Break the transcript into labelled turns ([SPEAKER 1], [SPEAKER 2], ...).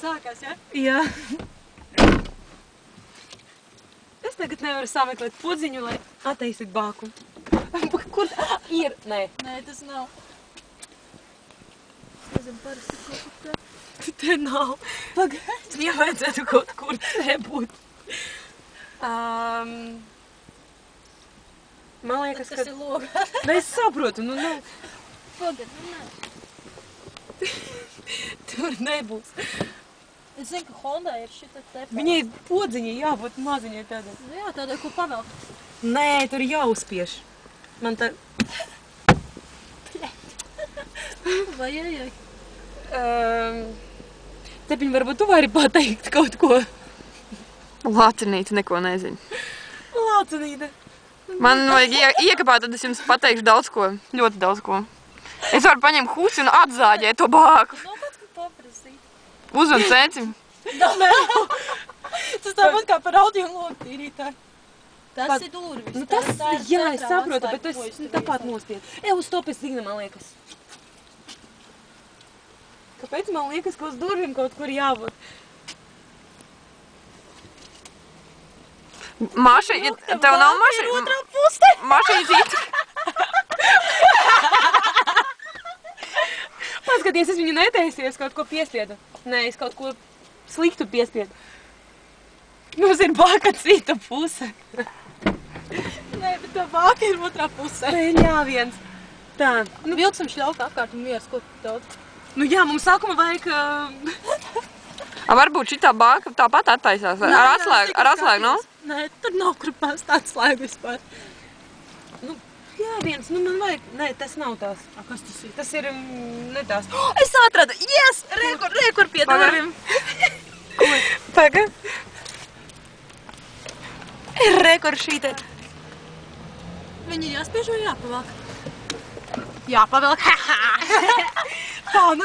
[SPEAKER 1] sākās, ja?
[SPEAKER 2] Jā. Es tagad nevaru sameklēt podziņu, lai attaisītu bāku. Kur ir? Nē.
[SPEAKER 1] Nē, tas nav. Es nezinu, parasti kaut kur te.
[SPEAKER 2] Te nav. Pagaid. Ja vajadzētu kaut kur te būt. Man liekas,
[SPEAKER 1] Tas ir logā.
[SPEAKER 2] Nē, es saprotu, nu nav.
[SPEAKER 1] Pagad, nu nē.
[SPEAKER 2] Tur nebūs.
[SPEAKER 1] Es zinu, ka Honda ir šita te.
[SPEAKER 2] Viņai podziņai jābūt maziņai tādai.
[SPEAKER 1] Nu jā, tādai, ko pavelk.
[SPEAKER 2] Nē, tur jāuzspiež. Man tā...
[SPEAKER 1] Vai ejai?
[SPEAKER 2] Tepiņ, varbūt tu vari pateikt kaut ko.
[SPEAKER 3] Lācinīte neko nezinu.
[SPEAKER 2] Lācinīte.
[SPEAKER 3] Man vajag iekapāt, tad es jums pateikšu daudz ko. Ļoti daudz ko. Es varu paņemt husi un atzāģēt to bāku.
[SPEAKER 1] Nav kāds, ko paprasīt.
[SPEAKER 3] Uzvan cēcim.
[SPEAKER 1] Tas tāpat kā par audio logu tīrītāju. Tas ir durvis.
[SPEAKER 2] Nu tas, jā, es saprotu, bet tu esi tāpat nospied. Uz to pēc signa, man liekas. Kāpēc man liekas, ka uz durvim kaut kur jābūt?
[SPEAKER 3] Mašiņa, tev nav mašiņa?
[SPEAKER 1] Ir otrā pusē.
[SPEAKER 3] Mašiņa cita.
[SPEAKER 2] Paskaties, es viņu netaisies, kaut ko piespiedu. Nē, es kaut ko sliktu piespiedu. Mums ir bāka cita puse.
[SPEAKER 1] Nē, bet tā bāka ir otrā pusē.
[SPEAKER 2] Jā, viens. Tā.
[SPEAKER 1] Nu, vilksim šļauku apkārt un vieras, ko tu daudz.
[SPEAKER 2] Nu jā, mums sākuma vajag...
[SPEAKER 3] Varbūt šitā bāka tāpat attaisās. Ar atslēgu, nav?
[SPEAKER 1] Nē, tur nav kur pēst atslēgu vispār.
[SPEAKER 2] Nu, jā, viens. Nu, man vajag... Nē, tas nav tās.
[SPEAKER 1] Kas tas ir?
[SPEAKER 2] Tas ir ne tās. Oh, es atradu! Yes! Rekur pie durvim. Paga. Rekur šīte.
[SPEAKER 1] Viņi jāspiež vai jāpavelk?
[SPEAKER 2] Jāpavelk. Tā, nu